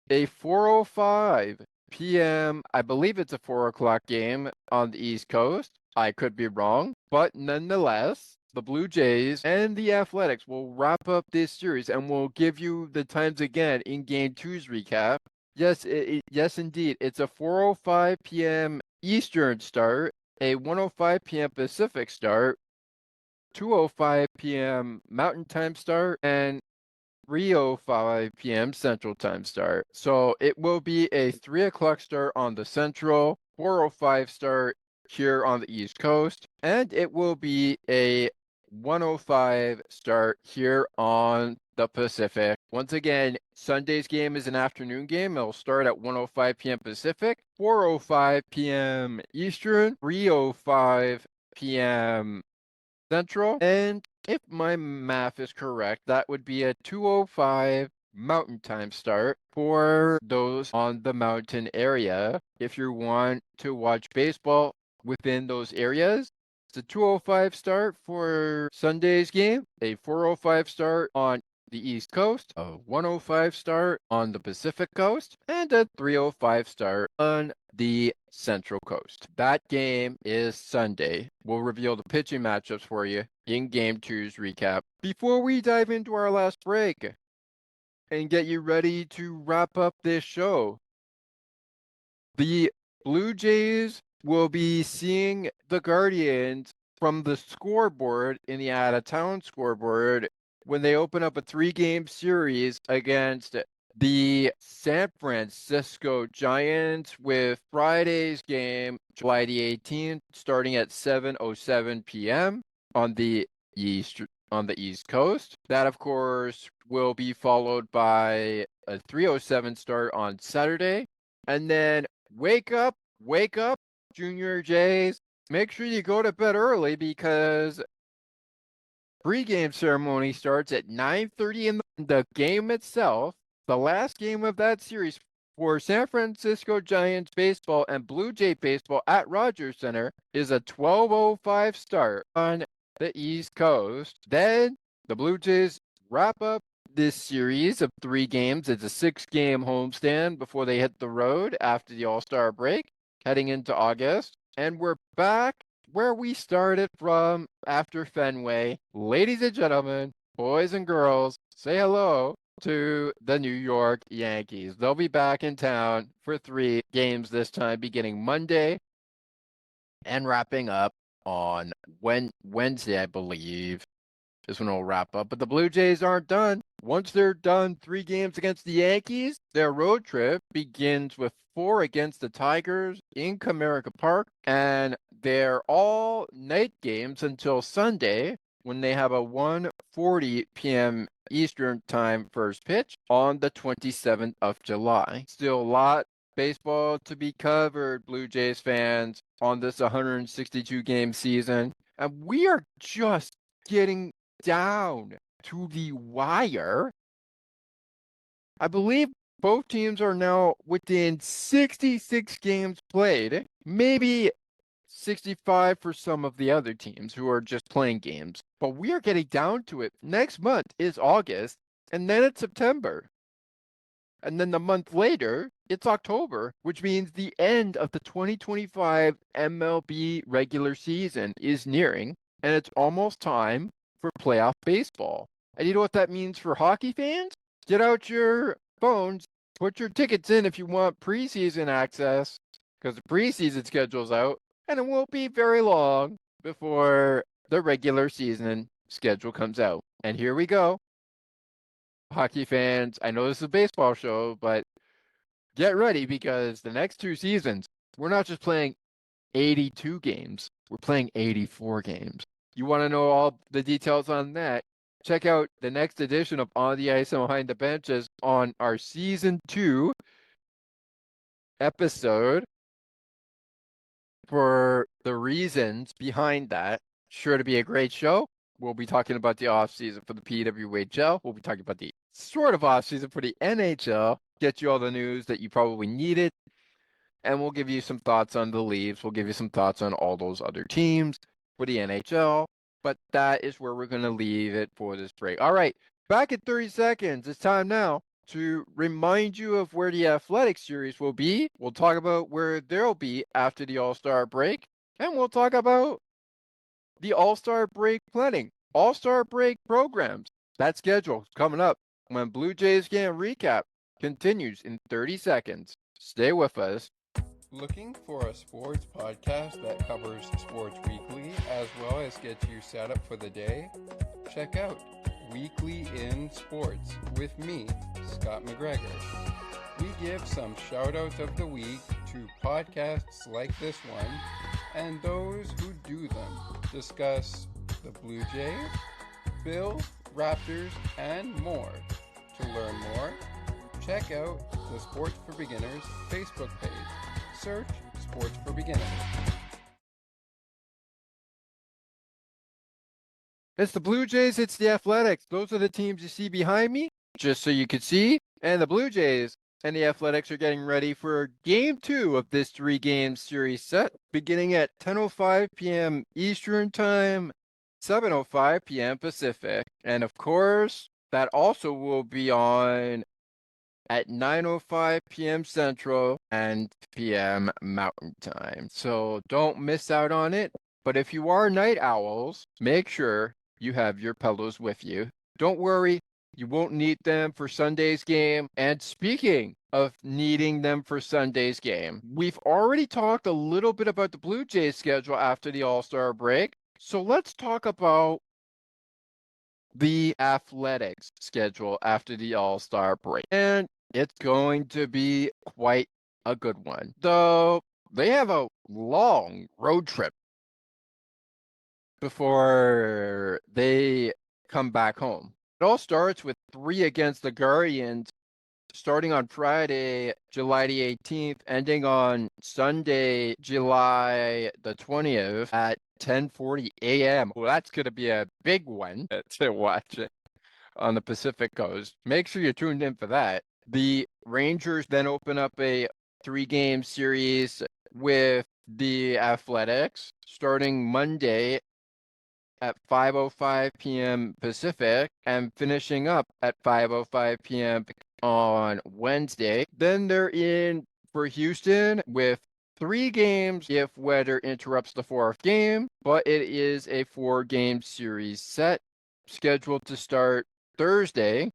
a 4:05 p.m. I believe it's a 4 o'clock game on the East Coast. I could be wrong, but nonetheless, the Blue Jays and the Athletics will wrap up this series, and we'll give you the times again in Game 2's recap. Yes, yes, indeed. It's a 4:05 p.m. Eastern start, a 1:05 p.m. Pacific start, 2:05 p.m. Mountain Time start, and 3:05 p.m. Central Time start. So it will be a 3 o'clock start on the Central, 4:05 start here on the East Coast, and it will be a 1:05 start here on the Pacific. Once again, Sunday's game is an afternoon game. It'll start at 1:05 p.m. Pacific, 4:05 p.m. Eastern, 3:05 p.m. Central, and if my math is correct, that would be a 2:05 Mountain Time start for those on the mountain area. If you want to watch baseball within those areas, it's a 2:05 start for Sunday's game, a 4:05 start on the East Coast, a 1:05 start on the Pacific Coast, and a 3:05 start on the Central Coast. That game is Sunday. We'll reveal the pitching matchups for you in Game 2's recap. Before we dive into our last break and get you ready to wrap up this show, the Blue Jays will be seeing the Guardians from the scoreboard in the out-of-town scoreboard when they open up a 3-game series against the San Francisco Giants, with Friday's game, July the 18th, starting at 7:07 p.m. on the East Coast. That, of course, will be followed by a 3:07 start on Saturday. And then wake up, Junior Jays. Make sure you go to bed early, because pregame ceremony starts at 9:30 in the game itself. The last game of that series for San Francisco Giants baseball and Blue Jay baseball at Rogers Center is a 12:05 start on the East Coast. Then the Blue Jays wrap up this series of 3 games. It's a 6-game homestand before they hit the road after the All-Star break, heading into August. And we're back where we started from after Fenway. Ladies and gentlemen, boys and girls, say hello to the New York Yankees. They'll be back in town for 3 games this time, beginning Monday and wrapping up on Wednesday, I believe, is when it'll wrap up. But the Blue Jays aren't done. Once they're done 3 games against the Yankees, their road trip begins with 4 against the Tigers in Comerica Park, and they're all night games until Sunday, when they have a 1:40 p.m. Eastern Time first pitch on the 27th of July. Still a lot baseball to be covered, Blue Jays fans, on this 162-game season. And we are just getting down to the wire. I believe both teams are now within 66 games played, maybe 65 for some of the other teams who are just playing games. But we are getting down to it. Next month is August, and then it's September. And then the month later, it's October, which means the end of the 2025 MLB regular season is nearing, and it's almost time for playoff baseball. And you know what that means for hockey fans? Get out your phones, put your tickets in if you want preseason access, because the preseason schedule's out, and it won't be very long before the regular season schedule comes out. And here we go. Hockey fans, I know this is a baseball show, but get ready, because the next 2 seasons, we're not just playing 82 games, we're playing 84 games. You want to know all the details on that? Check out the next edition of On the Ice and Behind the Benches on our Season 2 episode for the reasons behind that. Sure to be a great show. We'll be talking about the offseason for the PWHL. We'll be talking about the sort of offseason for the NHL. Get you all the news that you probably needed. And we'll give you some thoughts on the Leafs. We'll give you some thoughts on all those other teams for the NHL. But that is where we're going to leave it for this break. All right, back in 30 seconds. It's time now to remind you of where the Athletics series will be. We'll talk about where they'll be after the All-Star break. And we'll talk about the All-Star break planning, All-Star break programs. That schedule coming up when Blue Jays Game Recap continues in 30 seconds. Stay with us. Looking for a sports podcast that covers sports weekly as well as gets you set up for the day? Check out Weekly in Sports with me, Scott McGregor. We give some shout-outs of the week to podcasts like this one and those who do them. Discuss the Blue Jays, Bills, Raptors, and more. To learn more, check out the Sports for Beginners Facebook page. Search Sports for Beginners. It's the Blue Jays, it's the Athletics. Those are the teams you see behind me, just so you could see. And the Blue Jays and the Athletics are getting ready for Game 2 of this 3-game series set, beginning at 10:05 p.m. Eastern Time, 7:05 p.m. Pacific. And of course, that also will be on at 9:05 p.m. Central and p.m. Mountain Time. So don't miss out on it. But if you are night owls, make sure you have your pillows with you. Don't worry, you won't need them for Sunday's game. And speaking of needing them for Sunday's game, we've already talked a little bit about the Blue Jays schedule after the All-Star break. So let's talk about the Athletics schedule after the All-Star break. And it's going to be quite a good one. Though they have a long road trip before they come back home. It all starts with 3 against the Guardians, starting on Friday, July the 18th, ending on Sunday, July the 20th at 10:40 a.m. Well, that's going to be a big one to watch it on the Pacific Coast. Make sure you're tuned in for that. The Rangers then open up a 3-game series with the Athletics starting Monday at 5:05 p.m. Pacific and finishing up at 5:05 p.m. on Wednesday. Then they're in for Houston with 3 games if weather interrupts the 4th game, but it is a 4-game series set scheduled to start Thursday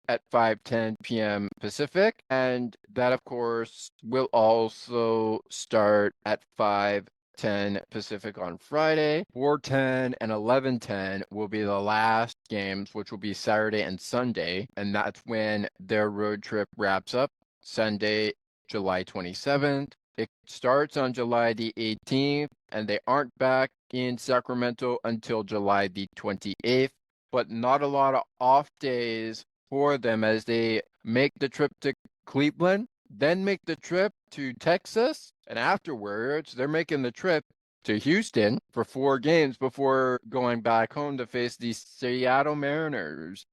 at 5:10 p.m. Pacific, and that of course will also start at 5:10 Pacific on Friday. 4:10 and 11:10 will be the last games, which will be Saturday and Sunday, and that's when their road trip wraps up, Sunday, July 27th. It starts on July the 18th, and they aren't back in Sacramento until July the 28th, but not a lot of off days for them as they make the trip to Cleveland, then make the trip to Texas, and afterwards they're making the trip to Houston for 4 games before going back home to face the Seattle Mariners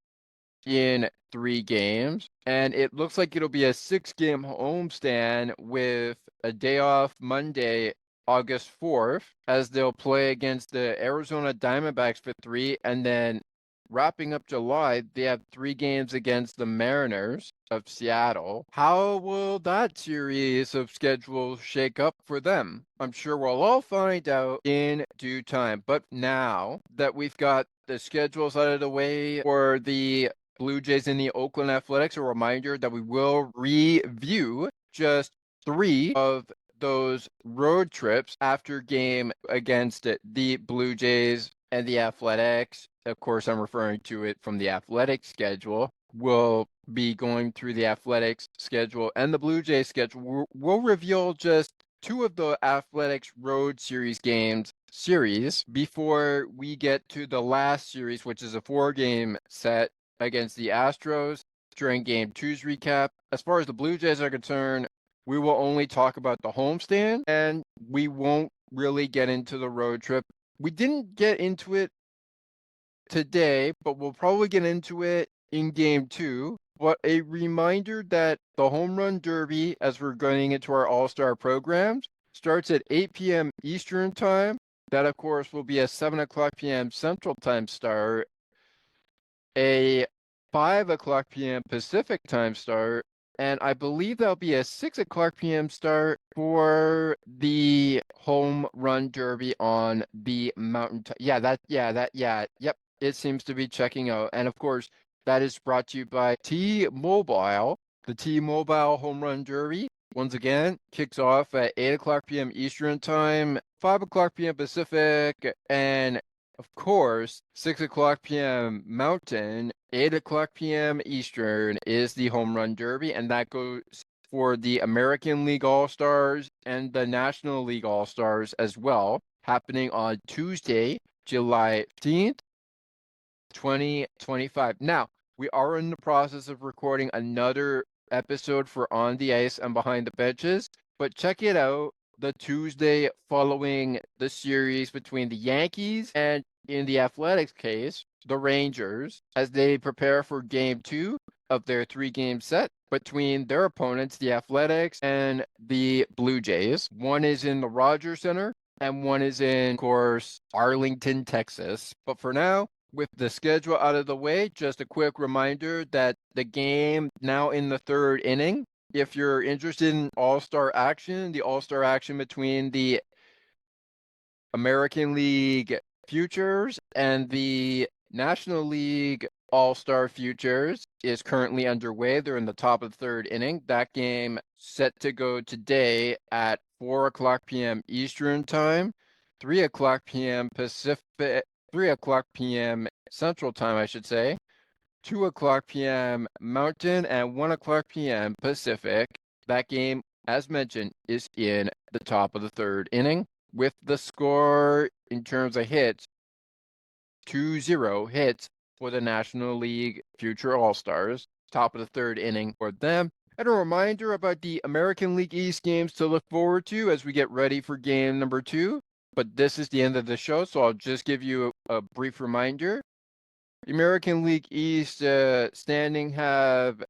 in 3 games. And it looks like it'll be a 6-game homestand with a day off Monday, August 4th, as they'll play against the Arizona Diamondbacks for 3, and then wrapping up July, they have 3 games against the Mariners of Seattle. How will that series of schedules shake up for them? I'm sure we'll all find out in due time. But now that we've got the schedules out of the way for the Blue Jays and the Oakland Athletics, a reminder that we will review just 3 of those road trips after game against the Blue Jays and the Athletics. Of course, I'm referring to it from the Athletics schedule. We'll be going through the Athletics schedule and the Blue Jays schedule. We'll reveal just 2 of the Athletics Road Series games before we get to the last series, which is a 4-game set against the Astros during Game 2's recap. As far as the Blue Jays are concerned, we will only talk about the homestand, and we won't really get into the road trip. We didn't get into it today, but we'll probably get into it in Game 2. But a reminder that the Home Run Derby, as we're going into our All-Star programs, starts at 8 p.m. Eastern Time. That, of course, will be a 7 o'clock p.m. Central Time start, a 5 o'clock p.m. Pacific Time start, and I believe that'll be a 6 o'clock p.m. start for the Home Run Derby on the Mountain. Yep. It seems to be checking out. And of course, that is brought to you by T-Mobile. The T-Mobile Home Run Derby, once again, kicks off at 8 o'clock p.m. Eastern Time, 5 o'clock p.m. Pacific, and of course, 6 o'clock p.m. Mountain, 8 o'clock p.m. Eastern is the Home Run Derby, and that goes for the American League All-Stars and the National League All-Stars as well, happening on Tuesday, July 15th, 2025. Now, we are in the process of recording another episode for On the Ice and Behind the Benches, but check it out the Tuesday following the series between the Yankees and, in the Athletics case, the Rangers, as they prepare for Game 2 of their 3-game set between their opponents, the Athletics and the Blue Jays. One is in the Rogers Center, and one is in, of course, Arlington, Texas. But for now, with the schedule out of the way, just a quick reminder that the game now in the 3rd inning, if you're interested in all-star action, the all-star action between the American League Futures and the National League All-Star Futures is currently underway. They're in the top of the 3rd inning. That game set to go today at 4 o'clock p.m. Eastern Time, 3 o'clock p.m. Pacific, 3 o'clock p.m. Central Time, I should say, 2 o'clock p.m. Mountain, and 1 o'clock p.m. Pacific. That game, as mentioned, is in the top of the 3rd inning, with the score in terms of hits, 2-0 hits for the National League Future All-Stars, top of the 3rd inning for them. And a reminder about the American League East games to look forward to as we get ready for game number 2. But this is the end of the show, so I'll just give you a brief reminder. The American League East standing have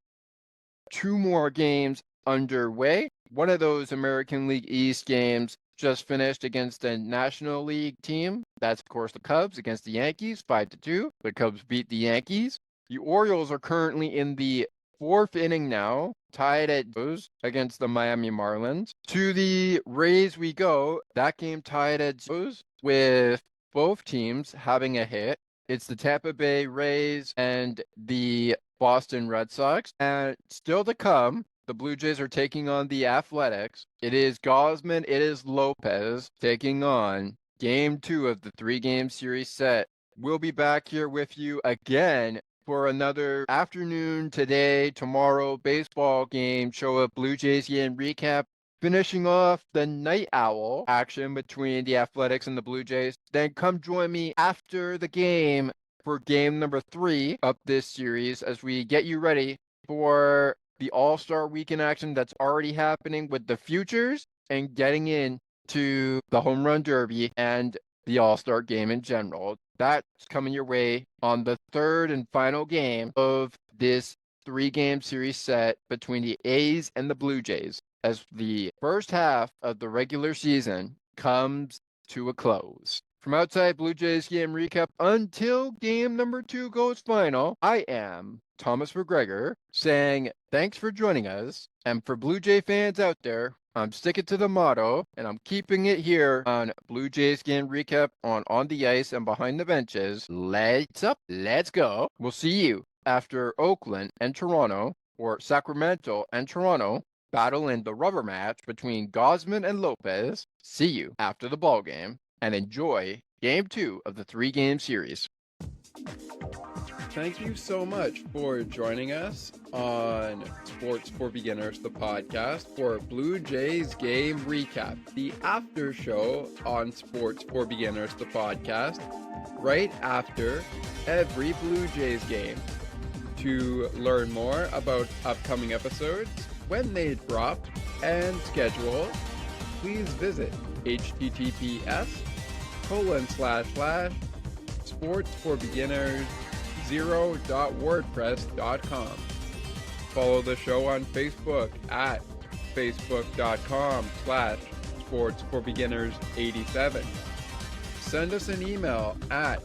2 more games underway. One of those American League East games just finished against a National League team. That's, of course, the Cubs against the Yankees, 5-2. The Cubs beat the Yankees. The Orioles are currently in the 4th inning now, tied at those against the Miami Marlins. To the Rays we go. That game tied at those with both teams having a hit. It's the Tampa Bay Rays and the Boston Red Sox. And still to come, the Blue Jays are taking on the Athletics. It is Gausman, it is Lopez taking on Game 2 of the 3-game series set. We'll be back here with you again for another afternoon, today, tomorrow baseball game show of Blue Jays game recap, finishing off the night owl action between the Athletics and the Blue Jays. Then come join me after the game for game number 3 of this series as we get you ready for the All-Star Weekend action that's already happening with the futures and getting into the Home Run Derby and the All-Star game in general. That's coming your way on the 3rd and final game of this 3-game series set between the A's and the Blue Jays as the first half of the regular season comes to a close. From outside Blue Jays game recap until game number 2 goes final, I am Thomas McGregor saying thanks for joining us. And for Blue Jay fans out there, I'm sticking to the motto, and I'm keeping it here on Blue Jays game recap on the ice and behind the benches. Lights up, let's go. We'll see you after Oakland and Toronto, or Sacramento and Toronto, battle in the rubber match between Gausman and Lopez. See you after the ball game, and enjoy Game 2 of the 3-game series. Thank you so much for joining us on Sports for Beginners, the podcast, for Blue Jays Game Recap, the after show on Sports for Beginners, the podcast, right after every Blue Jays game. To learn more about upcoming episodes, when they drop, and schedule, please visit https://sportsforbeginners0.wordpress.com. Follow the show on Facebook at facebook.com/sportsforbeginners87. Send us an email at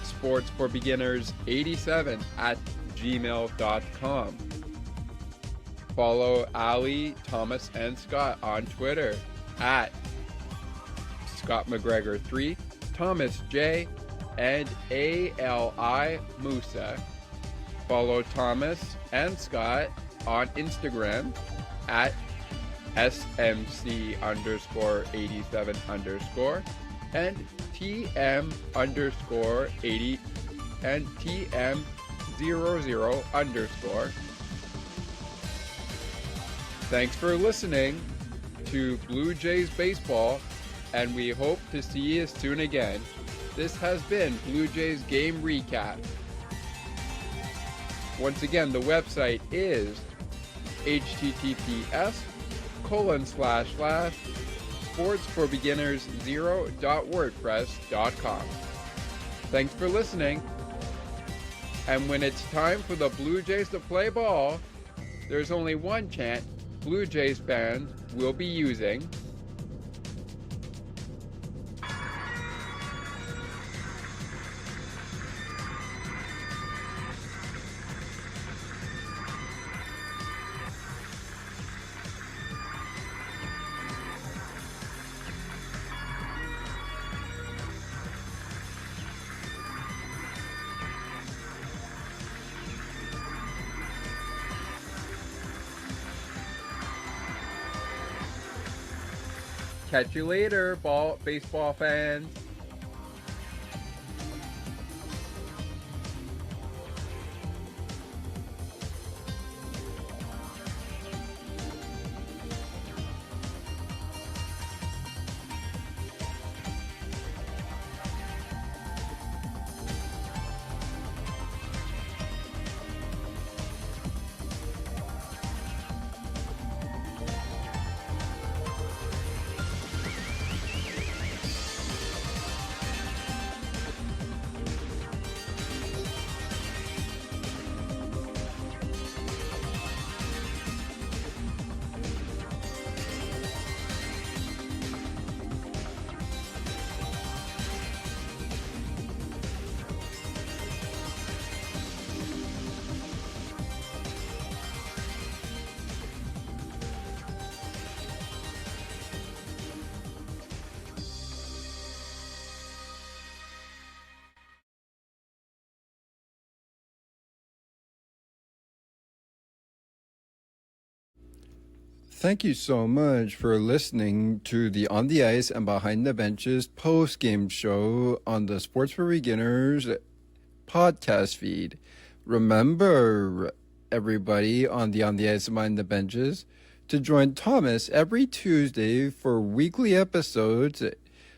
sportsforbeginners87@gmail.com. Follow Ali, Thomas, and Scott on Twitter at Scott McGregor 3, Thomas J, and ALI Musa. Follow Thomas and Scott on Instagram at SMC_87_ and TM_80 and TM00_. Thanks for listening to Blue Jays Baseball, and we hope to see you soon again. This has been Blue Jays Game Recap. Once again, the website is https://sportsforbeginners0.wordpress.com. Thanks for listening. And when it's time for the Blue Jays to play ball, there's only one chant Blue Jays fans will be using. Catch you later, baseball fans. Thank you so much for listening to the On the Ice and Behind the Benches post-game show on the Sports for Beginners podcast feed. Remember, everybody on the Ice and Behind the Benches, to join Thomas every Tuesday for weekly episodes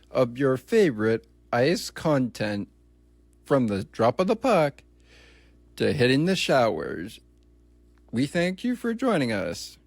of your favorite ice content, from the drop of the puck to hitting the showers. We thank you for joining us.